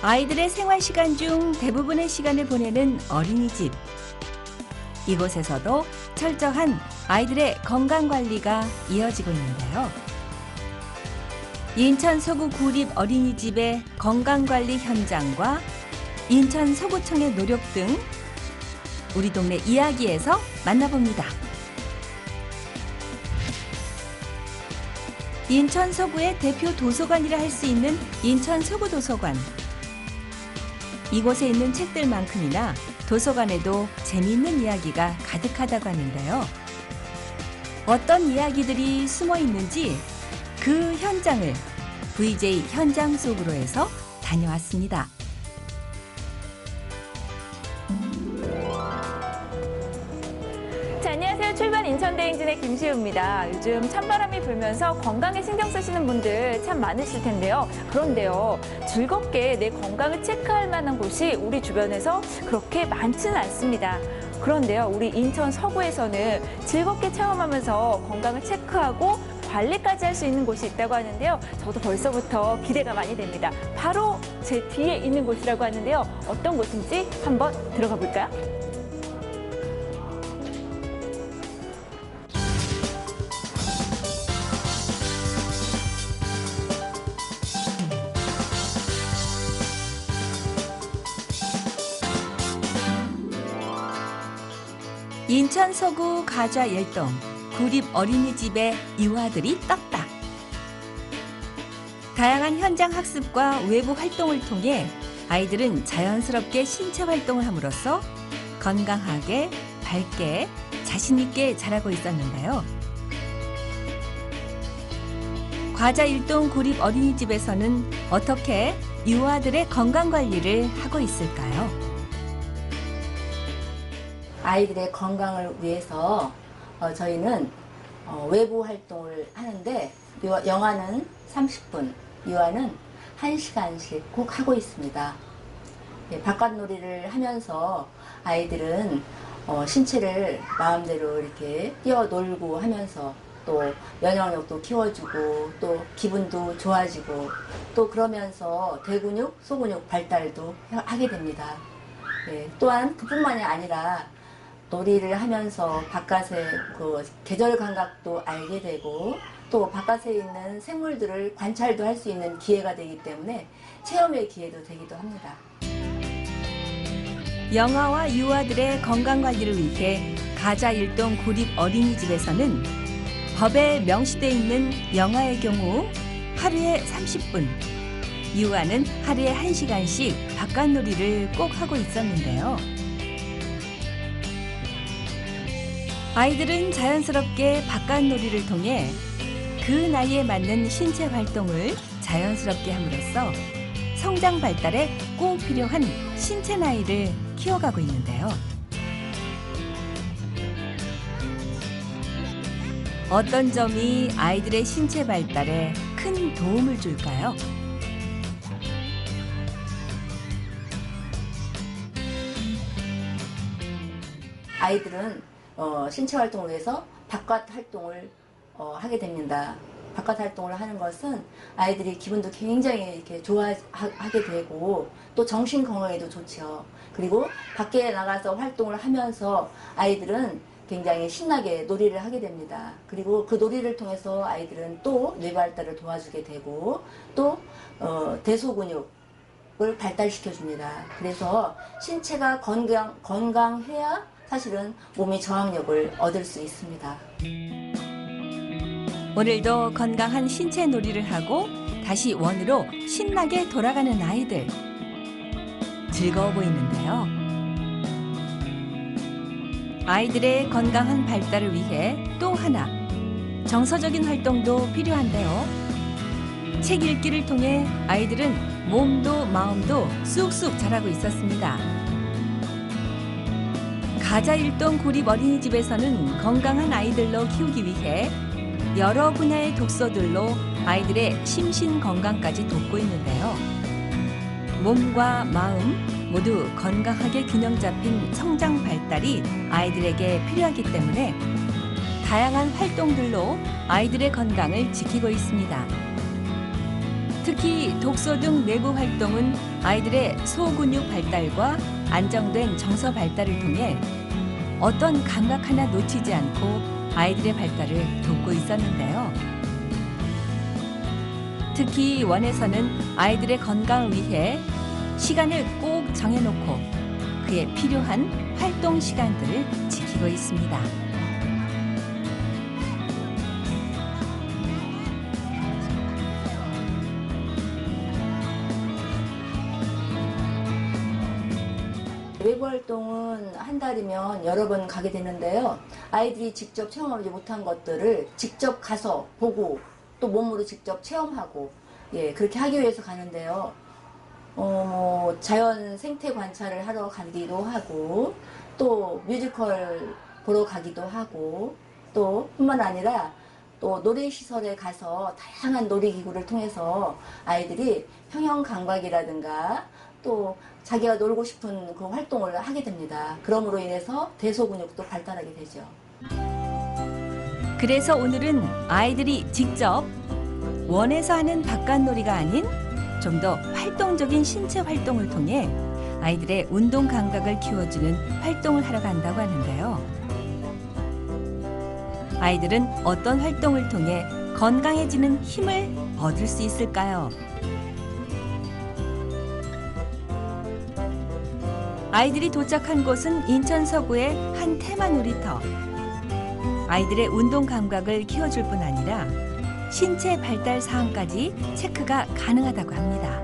아이들의 생활 시간 중 대부분의 시간을 보내는 어린이집. 이곳에서도 철저한 아이들의 건강 관리가 이어지고 있는데요. 인천 서구 구립 어린이집의 건강관리 현장과 인천 서구청의 노력 등 우리 동네 이야기에서 만나봅니다. 인천 서구의 대표 도서관이라 할 수 있는 인천 서구도서관. 이곳에 있는 책들만큼이나 도서관에도 재미있는 이야기가 가득하다고 하는데요. 어떤 이야기들이 숨어 있는지 그 현장을 VJ 현장 속으로 해서 다녀왔습니다. 자, 안녕하세요. 출발 인천대행진의 김시우입니다. 요즘 찬바람이 불면서 건강에 신경 쓰시는 분들 참 많으실 텐데요. 그런데요, 즐겁게 내 건강을 체크할 만한 곳이 우리 주변에서 그렇게 많지는 않습니다. 그런데요, 우리 인천 서구에서는 즐겁게 체험하면서 건강을 체크하고 관리까지 할 수 있는 곳이 있다고 하는데요. 저도 벌써부터 기대가 많이 됩니다. 바로 제 뒤에 있는 곳이라고 하는데요. 어떤 곳인지 한번 들어가 볼까요? 인천 서구 가좌 1동 구립 어린이집의 유아들이 떴다. 다양한 현장 학습과 외부 활동을 통해 아이들은 자연스럽게 신체 활동을 함으로써 건강하게, 밝게, 자신 있게 자라고 있었는데요. 가좌 1동 구립 어린이집에서는 어떻게 유아들의 건강 관리를 하고 있을까요? 아이들의 건강을 위해서 저희는 외부 활동을 하는데 영아는 30분, 유아는 1시간씩 꼭 하고 있습니다. 바깥놀이를 하면서 아이들은 신체를 마음대로 이렇게 뛰어놀고 하면서 또 면역력도 키워주고 또 기분도 좋아지고 또 그러면서 대근육, 소근육 발달도 하게 됩니다. 또한 그뿐만이 아니라 놀이를 하면서 바깥의 그 계절 감각도 알게 되고 또 바깥에 있는 생물들을 관찰도 할 수 있는 기회가 되기 때문에 체험의 기회도 되기도 합니다. 영아와 유아들의 건강 관리를 위해 가좌 1동 구립 어린이집에서는 법에 명시되어 있는 영아의 경우 하루에 30분, 유아는 하루에 1시간씩 바깥놀이를 꼭 하고 있었는데요. 아이들은 자연스럽게 바깥놀이를 통해 그 나이에 맞는 신체 활동을 자연스럽게 함으로써 성장 발달에 꼭 필요한 신체 나이를 키워가고 있는데요. 어떤 점이 아이들의 신체 발달에 큰 도움을 줄까요? 아이들은 신체 활동을 위해서 바깥 활동을 하게 됩니다. 바깥 활동을 하는 것은 아이들이 기분도 굉장히 이렇게 좋아하게 되고 또 정신 건강에도 좋죠. 그리고 밖에 나가서 활동을 하면서 아이들은 굉장히 신나게 놀이를 하게 됩니다. 그리고 그 놀이를 통해서 아이들은 또 뇌 발달을 도와주게 되고 또 대소근육을 발달시켜 줍니다. 그래서 신체가 건강해야 사실은 몸이 저항력을 얻을 수 있습니다. 오늘도 건강한 신체 놀이를 하고 다시 원으로 신나게 돌아가는 아이들. 즐거워 보이는데요. 아이들의 건강한 발달을 위해 또 하나 정서적인 활동도 필요한데요. 책 읽기를 통해 아이들은 몸도 마음도 쑥쑥 자라고 있었습니다. 가좌 1동 구립 어린이집에서는 건강한 아이들로 키우기 위해 여러 분야의 독서들로 아이들의 심신 건강까지 돕고 있는데요. 몸과 마음 모두 건강하게 균형 잡힌 성장 발달이 아이들에게 필요하기 때문에 다양한 활동들로 아이들의 건강을 지키고 있습니다. 특히 독서 등 내부 활동은 아이들의 소근육 발달과 안정된 정서 발달을 통해 어떤 감각 하나 놓치지 않고 아이들의 발달을 돕고 있었는데요. 특히 원에서는 아이들의 건강을 위해 시간을 꼭 정해놓고 그에 필요한 활동 시간들을 지키고 있습니다. 외부 활동은 한 달이면 여러 번 가게 되는데요. 아이들이 직접 체험하지 못한 것들을 직접 가서 보고 또 몸으로 직접 체험하고 그렇게 하기 위해서 가는데요. 자연 생태 관찰을 하러 가기도 하고 또 뮤지컬 보러 가기도 하고 또 뿐만 아니라 또 놀이시설에 가서 다양한 놀이기구를 통해서 아이들이 평형 감각이라든가 또 자기가 놀고 싶은 그 활동을 하게 됩니다. 그럼으로 인해서 대소근육도 발달하게 되죠. 그래서 오늘은 아이들이 직접 원에서 하는 바깥놀이가 아닌 좀 더 활동적인 신체 활동을 통해 아이들의 운동 감각을 키워주는 활동을 하러 간다고 하는데요. 아이들은 어떤 활동을 통해 건강해지는 힘을 얻을 수 있을까요? 아이들이 도착한 곳은 인천 서구의 한 테마 놀이터. 아이들의 운동 감각을 키워줄 뿐 아니라 신체 발달 사항까지 체크가 가능하다고 합니다.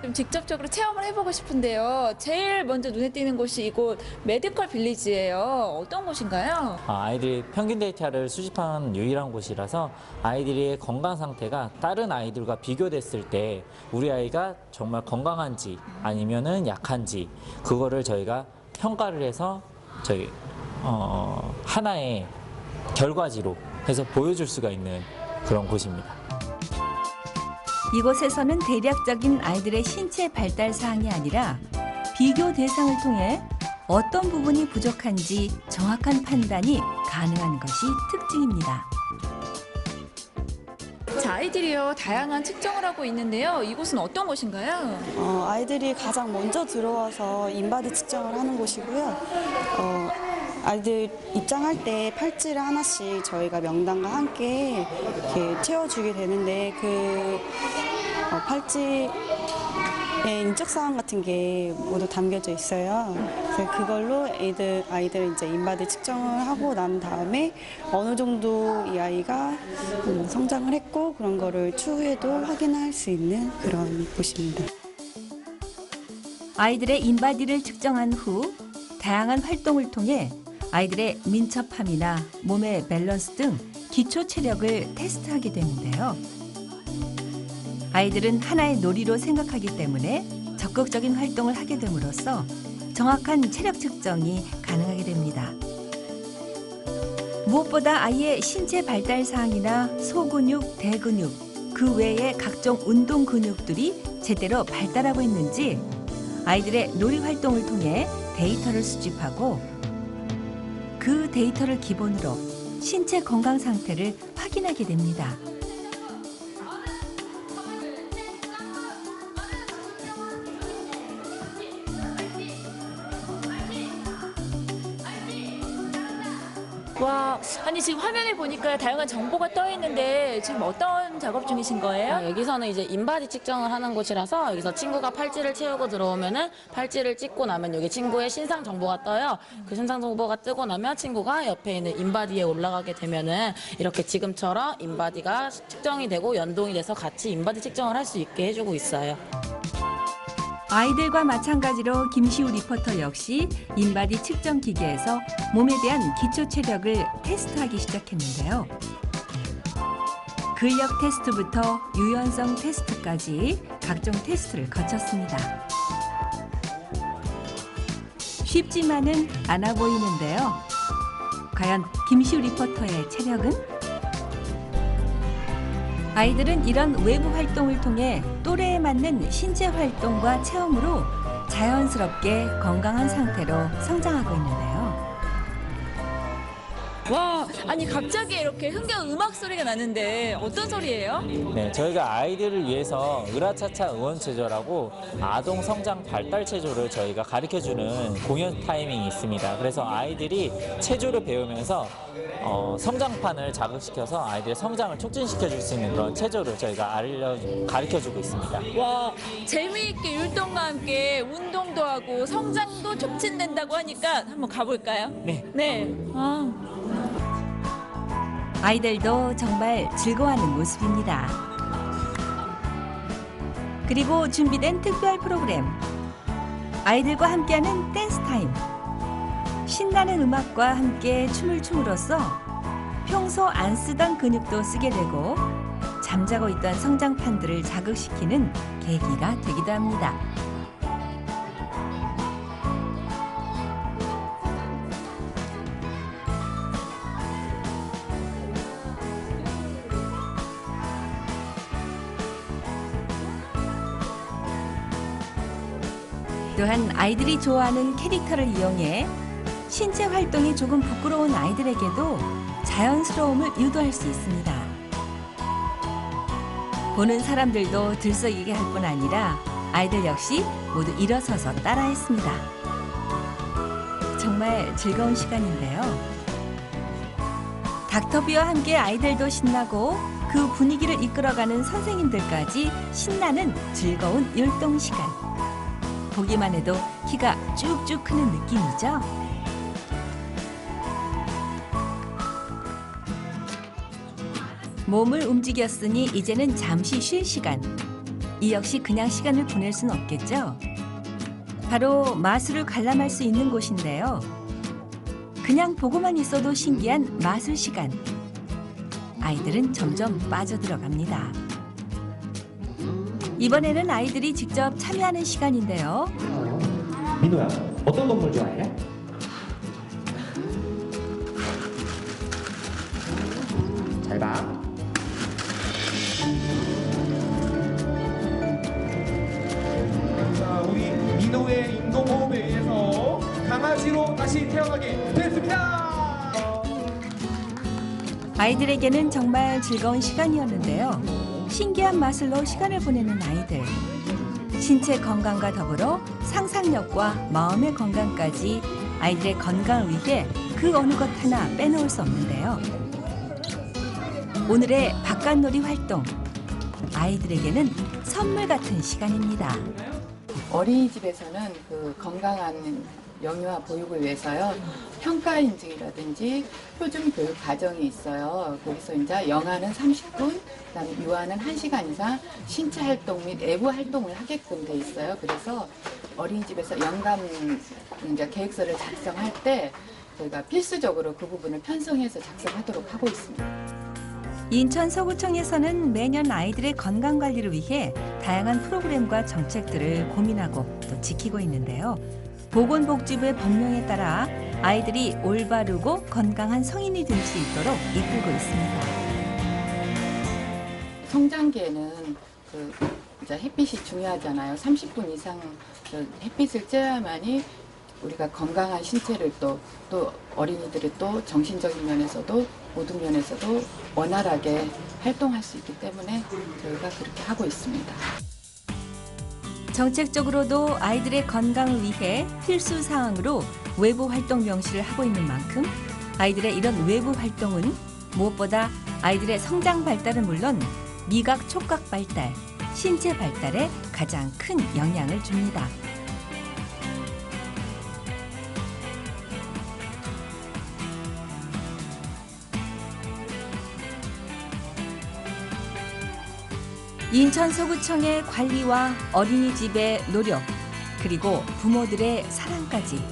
좀 직접적으로 체험을 해보고 싶은데요. 제일 먼저 눈에 띄는 곳이 이곳 메디컬 빌리지예요. 어떤 곳인가요? 아이들이 평균 데이터를 수집하는 유일한 곳이라서 아이들의 건강 상태가 다른 아이들과 비교됐을 때 우리 아이가 정말 건강한지 아니면은 약한지 그거를 저희가 평가를 해서 저희 하나의 결과지로 해서 보여줄 수가 있는 그런 곳입니다. 이곳에서는 대략적인 아이들의 신체 발달 사항이 아니라 비교 대상을 통해 어떤 부분이 부족한지 정확한 판단이 가능한 것이 특징입니다. 자, 아이들이요 다양한 측정을 하고 있는데요. 이곳은 어떤 곳인가요? 아이들이 가장 먼저 들어와서 인바디 측정을 하는 곳이고요. 아이들 입장할 때 팔찌를 하나씩 저희가 명단과 함께 이렇게 채워주게 되는데 그 팔찌에 인적사항 같은 게 모두 담겨져 있어요. 그래서 그걸로 아이들 이제 인바디 측정을 하고 난 다음에 어느 정도 이 아이가 성장을 했고 그런 거를 추후에도 확인할 수 있는 그런 곳입니다. 아이들의 인바디를 측정한 후 다양한 활동을 통해 아이들의 민첩함이나 몸의 밸런스 등 기초 체력을 테스트하게 되는데요. 아이들은 하나의 놀이로 생각하기 때문에 적극적인 활동을 하게 됨으로써 정확한 체력 측정이 가능하게 됩니다. 무엇보다 아이의 신체 발달 사항이나 소근육, 대근육, 그 외의 각종 운동 근육들이 제대로 발달하고 있는지 아이들의 놀이 활동을 통해 데이터를 수집하고 그 데이터를 기본으로 신체 건강 상태를 확인하게 됩니다. 와, 아니 지금 화면에 보니까 다양한 정보가 떠 있는데 지금 어떤 작업 중이신 거예요? 여기서는 이제 인바디 측정을 하는 곳이라서 여기서 친구가 팔찌를 채우고 들어오면은 팔찌를 찍고 나면 여기 친구의 신상 정보가 떠요. 그 신상 정보가 뜨고 나면 친구가 옆에 있는 인바디에 올라가게 되면은 이렇게 지금처럼 인바디가 측정이 되고 연동이 돼서 같이 인바디 측정을 할 수 있게 해주고 있어요. 아이들과 마찬가지로 김시우 리포터 역시 인바디 측정 기계에서 몸에 대한 기초 체력을 테스트하기 시작했는데요. 근력 테스트부터 유연성 테스트까지 각종 테스트를 거쳤습니다. 쉽지만은 않아 보이는데요. 과연 김시우 리포터의 체력은? 아이들은 이런 외부 활동을 통해 또래에 맞는 신체 활동과 체험으로 자연스럽게 건강한 상태로 성장하고 있는데요. 와, 아니 갑자기 이렇게 흥겨운 음악 소리가 나는데 어떤 소리예요? 네, 저희가 아이들을 위해서 으라차차 응원체조라고 아동 성장 발달 체조를 저희가 가르쳐주는 공연 타이밍이 있습니다. 그래서 아이들이 체조를 배우면서 성장판을 자극시켜서 아이들의 성장을 촉진시켜 줄 수 있는 그런 체조를 저희가 가르쳐주고 있습니다. 와, 재미있게 율동과 함께 운동도 하고 성장도 촉진된다고 하니까 한번 가볼까요? 네. 네. 아. 아이들도 정말 즐거워하는 모습입니다. 그리고 준비된 특별 프로그램. 아이들과 함께하는 댄스 타임. 신나는 음악과 함께 춤을 춤으로써 평소 안 쓰던 근육도 쓰게 되고 잠자고 있던 성장판들을 자극시키는 계기가 되기도 합니다. 또한 아이들이 좋아하는 캐릭터를 이용해 신체 활동이 조금 부끄러운 아이들에게도 자연스러움을 유도할 수 있습니다. 보는 사람들도 들썩이게 할 뿐 아니라 아이들 역시 모두 일어서서 따라했습니다. 정말 즐거운 시간인데요. 닥터비와 함께 아이들도 신나고 그 분위기를 이끌어가는 선생님들까지 신나는 즐거운 율동 시간. 보기만 해도 키가 쭉쭉 크는 느낌이죠. 몸을 움직였으니 이제는 잠시 쉴 시간. 이 역시 그냥 시간을 보낼 수는 없겠죠. 바로 마술을 관람할 수 있는 곳인데요. 그냥 보고만 있어도 신기한 마술 시간. 아이들은 점점 빠져들어갑니다. 이번에는 아이들이 직접 참여하는 시간인데요. 민호야, 어떤 동물 좋아해? 잘 봐. 자, 우리 민호의 인공호흡에 의해서 강아지로 다시 태어나게 됐습니다. 아이들에게는 정말 즐거운 시간이었는데요. 신기한 마술로 시간을 보내는 아이들. 신체 건강과 더불어 상상력과 마음의 건강까지 아이들의 건강을 위해 그 어느 것 하나 빼놓을 수 없는데요. 오늘의 바깥놀이 활동. 아이들에게는 선물 같은 시간입니다. 어린이집에서는 그 건강한 영유아 보육을 위해서요, 평가 인증이라든지 표준 교육 과정이 있어요. 거기서 이제 영아는 30분, 그다음에 유아는 1시간 이상 신체 활동 및 외부 활동을 하게끔 돼 있어요. 그래서 어린이집에서 연간 이제 계획서를 작성할 때 저희가 필수적으로 그 부분을 편성해서 작성하도록 하고 있습니다. 인천 서구청에서는 매년 아이들의 건강 관리를 위해 다양한 프로그램과 정책들을 고민하고 또 지키고 있는데요. 보건복지부의 법령에 따라 아이들이 올바르고 건강한 성인이 될 수 있도록 이끌고 있습니다. 성장기에는 이제 햇빛이 중요하잖아요. 30분 이상 햇빛을 쬐야만이 우리가 건강한 신체를 또 어린이들이 또 정신적인 면에서도 모든 면에서도 원활하게 활동할 수 있기 때문에 저희가 그렇게 하고 있습니다. 정책적으로도 아이들의 건강을 위해 필수 사항으로 외부 활동 명시를 하고 있는 만큼 아이들의 이런 외부 활동은 무엇보다 아이들의 성장 발달은 물론 미각, 촉각 발달, 신체 발달에 가장 큰 영향을 줍니다. 인천 서구청의 관리와 어린이집의 노력, 그리고 부모들의 사랑까지.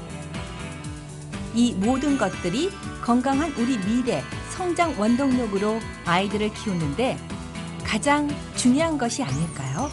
이 모든 것들이 건강한 우리 미래, 성장 원동력으로 아이들을 키우는데 가장 중요한 것이 아닐까요?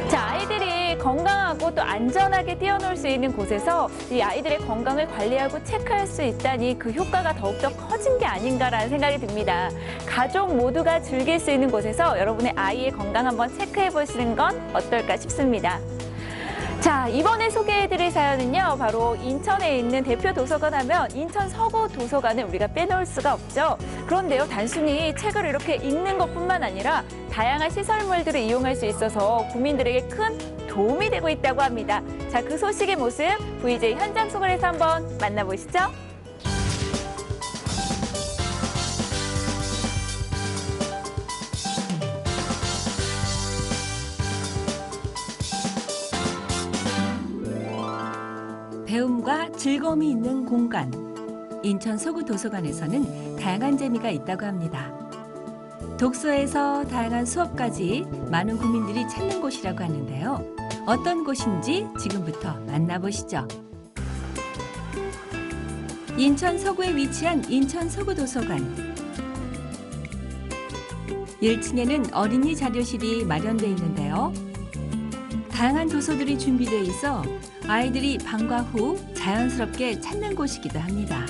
자, 아이들이 건강하고 안전하고 또 안전하게 뛰어놀 수 있는 곳에서 이 아이들의 건강을 관리하고 체크할 수 있다니 그 효과가 더욱더 커진 게 아닌가라는 생각이 듭니다. 가족 모두가 즐길 수 있는 곳에서 여러분의 아이의 건강 한번 체크해 보시는 건 어떨까 싶습니다. 자, 이번에 소개해드릴 사연은요, 바로 인천에 있는 대표 도서관 하면 인천 서구 도서관을 우리가 빼놓을 수가 없죠. 그런데요, 단순히 책을 이렇게 읽는 것뿐만 아니라 다양한 시설물들을 이용할 수 있어서 국민들에게 큰 도움이 되고 있다고 합니다. 자, 그 소식의 모습 VJ 현장 속을해서 한번 만나보시죠. 배움과 즐거움이 있는 공간. 인천 서구 도서관에서는 다양한 재미가 있다고 합니다. 독서에서 다양한 수업까지 많은 국민들이 찾는 곳이라고 하는데요. 어떤 곳인지 지금부터 만나보시죠. 인천 서구에 위치한 인천 서구 도서관. 1층에는 어린이 자료실이 마련되어 있는데요. 다양한 도서들이 준비되어 있어 아이들이 방과 후 자연스럽게 찾는 곳이기도 합니다.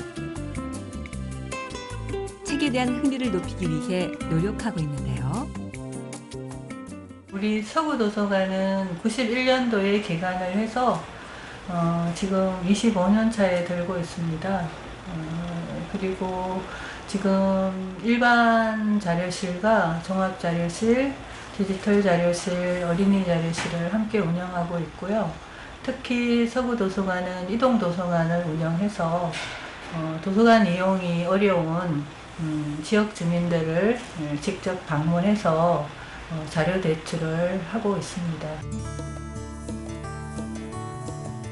책에 대한 흥미를 높이기 위해 노력하고 있는데요. 우리 서구도서관은 91년도에 개관을 해서 지금 25년 차에 들고 있습니다. 그리고 지금 일반 자료실과 종합자료실, 디지털 자료실, 어린이 자료실을 함께 운영하고 있고요. 특히 서구도서관은 이동도서관을 운영해서 도서관 이용이 어려운 지역 주민들을 직접 방문해서 자료 대출을 하고 있습니다.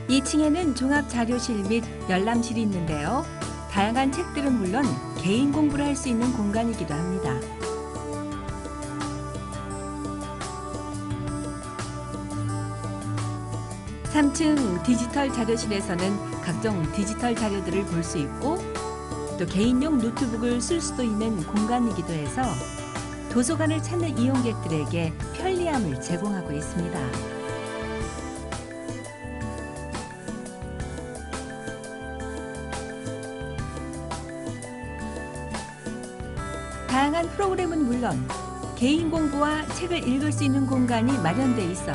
2층에는 종합자료실 및 열람실이 있는데요. 다양한 책들은 물론 개인 공부를 할 수 있는 공간이기도 합니다. (3층) 디지털 자료실에서는 각종 디지털 자료들을 볼 수 있고 또 개인용 노트북을 쓸 수도 있는 공간이기도 해서 도서관을 찾는 이용객들에게 편리함을 제공하고 있습니다. 다양한 프로그램은 물론 개인 공부와 책을 읽을 수 있는 공간이 마련돼 있어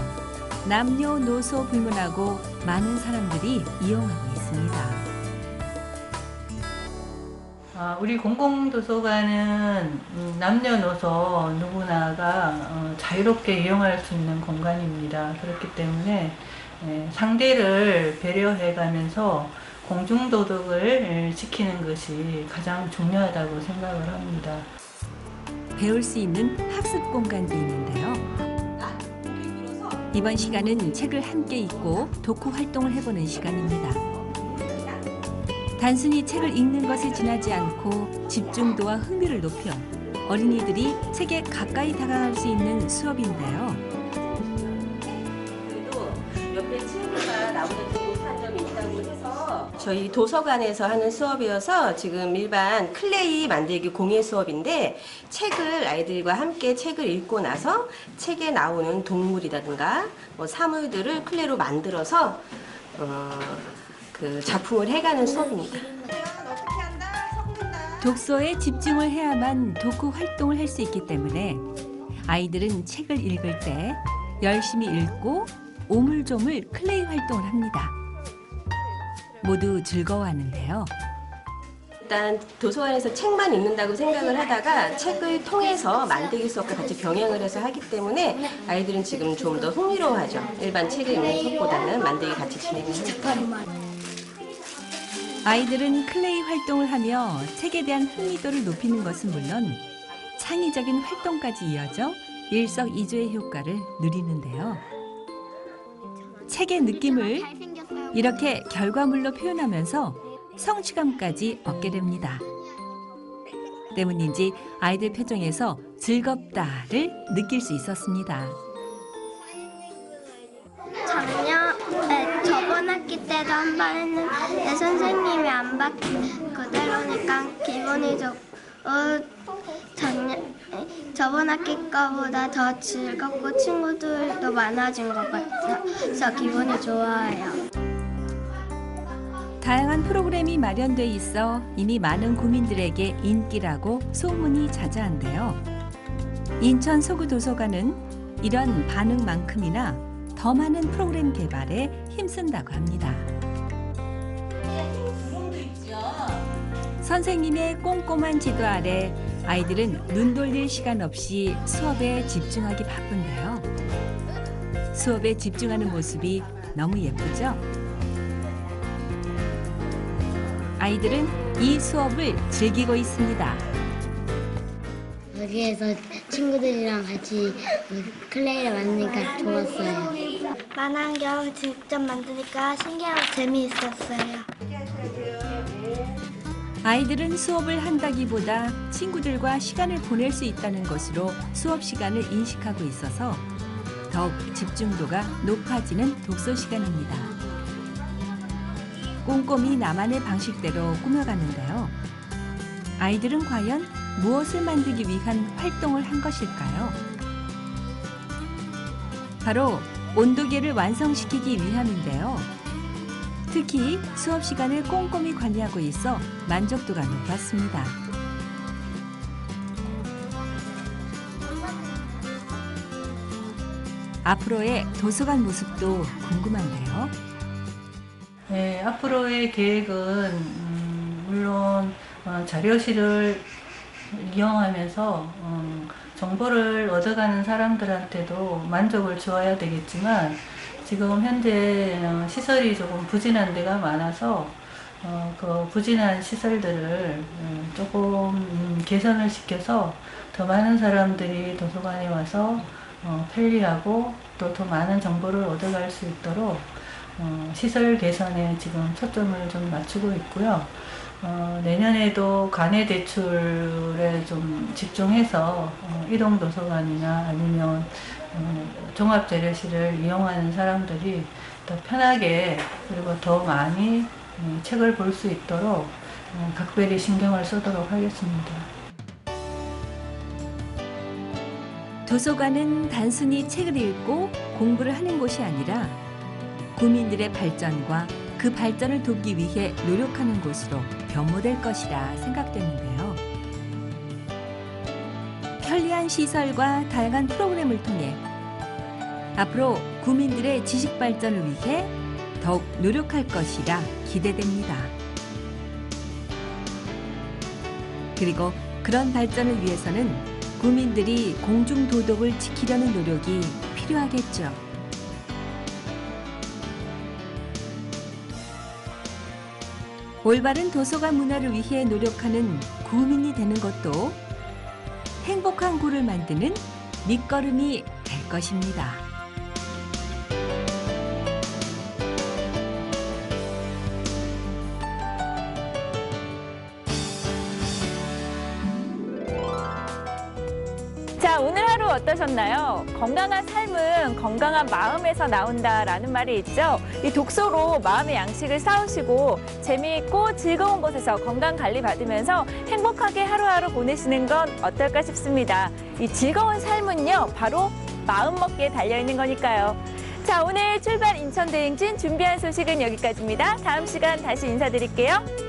남녀노소 불문하고 많은 사람들이 이용하고 있습니다. 우리 공공도서관은 남녀노소 누구나가 자유롭게 이용할 수 있는 공간입니다. 그렇기 때문에 상대를 배려해가면서 공중도덕을 지키는 것이 가장 중요하다고 생각을 합니다. 배울 수 있는 학습 공간도 있는데요. 이번 시간은 책을 함께 읽고 독후 활동을 해보는 시간입니다. 단순히 책을 읽는 것에 지나지 않고 집중도와 흥미를 높여 어린이들이 책에 가까이 다가갈 수 있는 수업인데요. 그래도 옆에 친구가 나보다 좀 못한 점이 있다고 해서 저희 도서관에서 하는 수업이어서 지금 일반 클레이 만들기 공예 수업인데 책을 아이들과 함께 책을 읽고 나서 책에 나오는 동물이라든가 뭐 사물들을 클레이로 만들어서 그 작품을 해가는 수업입니다. 독서에 집중을 해야만 독후 활동을 할 수 있기 때문에 아이들은 책을 읽을 때 열심히 읽고 오물조물 클레이 활동을 합니다. 모두 즐거워하는데요. 일단 도서관에서 책만 읽는다고 생각을 하다가 책을 통해서 만들기 수업과 같이 병행을 해서 하기 때문에 아이들은 지금 좀 더 흥미로워하죠. 일반 책을 읽는 수업보다는 만들기 같이 진행을 하니까. 아이들은 클레이 활동을 하며 책에 대한 흥미도를 높이는 것은 물론 창의적인 활동까지 이어져 일석이조의 효과를 누리는데요. 책의 느낌을 이렇게 결과물로 표현하면서 성취감까지 얻게 됩니다. 때문인지 아이들 표정에서 즐겁다를 느낄 수 있었습니다. 저번 학기 때도 한 번 했는데 선생님이 안 바뀐 그대로니까 기분이 좋고 저번 학기 거보다 더 즐겁고 친구들도 많아진 것 같아서 기분이 좋아요. 다양한 프로그램이 마련돼 있어 이미 많은 구민들에게 인기라고 소문이 자자한데요. 인천 서구도서관은 이런 반응만큼이나 더 많은 프로그램 개발에 힘쓴다고 합니다. 선생님의 꼼꼼한 지도 아래 아이들은 눈 돌릴 시간 없이 수업에 집중하기 바쁜데요. 수업에 집중하는 모습이 너무 예쁘죠? 아이들은 이 수업을 즐기고 있습니다. 여기에서 친구들이랑 같이 클레이를 만드니까 좋았어요. 만환경 직접 만드니까 신기하고 재미있었어요. 아이들은 수업을 한다기보다 친구들과 시간을 보낼 수 있다는 것으로 수업 시간을 인식하고 있어서 더욱 집중도가 높아지는 독서 시간입니다. 꼼꼼히 나만의 방식대로 꾸며가는데요. 아이들은 과연 무엇을 만들기 위한 활동을 한 것일까요? 바로 온도계를 완성시키기 위함인데요. 특히 수업 시간을 꼼꼼히 관리하고 있어 만족도가 높았습니다. 앞으로의 도서관 모습도 궁금한데요. 네, 앞으로의 계획은 물론 자료실을 이용하면서 정보를 얻어가는 사람들한테도 만족을 주어야 되겠지만 지금 현재 시설이 조금 부진한 데가 많아서 그 부진한 시설들을 조금 개선을 시켜서 더 많은 사람들이 도서관에 와서 편리하고 또 더 많은 정보를 얻어갈 수 있도록 시설 개선에 지금 초점을 좀 맞추고 있고요. 내년에도 관외 대출에 좀 집중해서 이동도서관이나 아니면 종합재료실을 이용하는 사람들이 더 편하게 그리고 더 많이 책을 볼 수 있도록 각별히 신경을 쓰도록 하겠습니다. 도서관은 단순히 책을 읽고 공부를 하는 곳이 아니라 구민들의 발전과 그 발전을 돕기 위해 노력하는 곳으로 변모될 것이라 생각되는데요. 편리한 시설과 다양한 프로그램을 통해 앞으로 구민들의 지식 발전을 위해 더욱 노력할 것이라 기대됩니다. 그리고 그런 발전을 위해서는 구민들이 공중도덕을 지키려는 노력이 필요하겠죠. 올바른 도서관 문화를 위해 노력하는 구민이 되는 것도 행복한 구를 만드는 밑거름이 될 것입니다. 자, 오늘 하루 어떠셨나요? 건강한 삶은 건강한 마음에서 나온다라는 말이 있죠. 이 독서로 마음의 양식을 쌓으시고 재미있고 즐거운 곳에서 건강 관리 받으면서 행복하게 하루하루 보내시는 건 어떨까 싶습니다. 이 즐거운 삶은요, 바로 마음먹기에 달려있는 거니까요. 자, 오늘 출발 인천대행진 준비한 소식은 여기까지입니다. 다음 시간 다시 인사드릴게요.